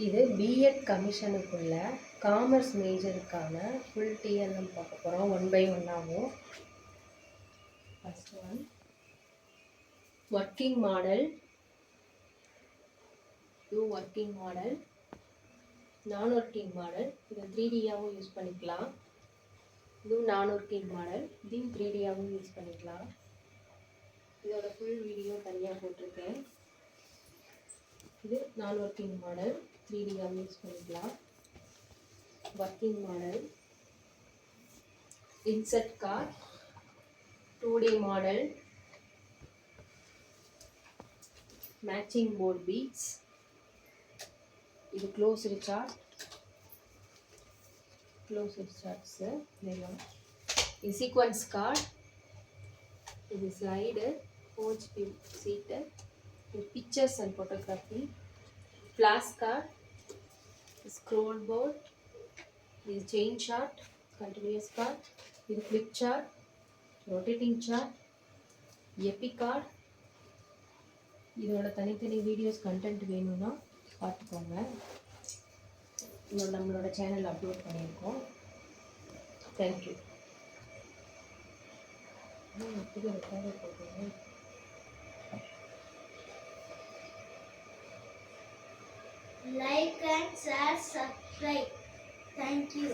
இது BEd கமிஷனுக்குள்ள commerce மேஜருக்கான full TNM பார்க்க போகிறோம். 1 by 1 ஆகும். ஃபர்ஸ்ட் ஒன் ஒர்க்கிங் மாடல், இது ஒர்க்கிங் மாடல், நான் ஒர்க்கிங் மாடல். இது 3Dயாகவும் யூஸ் பண்ணிக்கலாம். இதுவும் நான் ஒர்க்கிங் மாடல், இதையும் 3Dயாகவும் யூஸ் பண்ணிக்கலாம். இதோட ஃபுல் வீடியோ தனியாக போட்டிருக்கேன். இது நான் ஒர்க்கிங் மாடல், 3Dயாகவும் யூஸ் பண்ணிக்கலாம். Working model, insert card, 2D model, matching board beads, இது க்ளோஸ்டு சார்ட், க்ளோஸ்டு சார்ட்ஸு இதெல்லாம். இது சீக்வன்ஸ் கார்டு, இது ஸ்லைடு, ஃபோர்ஜ் சீட்டு, இது pictures and photography, flash card, scroll board, இது செயின் சார்ட், கண்டினியூஸ் கார்டு, இது flip chart, rotating chart, எபி card. இதோட தனித்தனி வீடியோஸ் கண்டென்ட் வேணும்னா பார்த்துக்கோங்க. நம்மளோட சேனல் அப்லோட் பண்ணியிருக்கோம். Thank you. Like and share, subscribe. Thank you.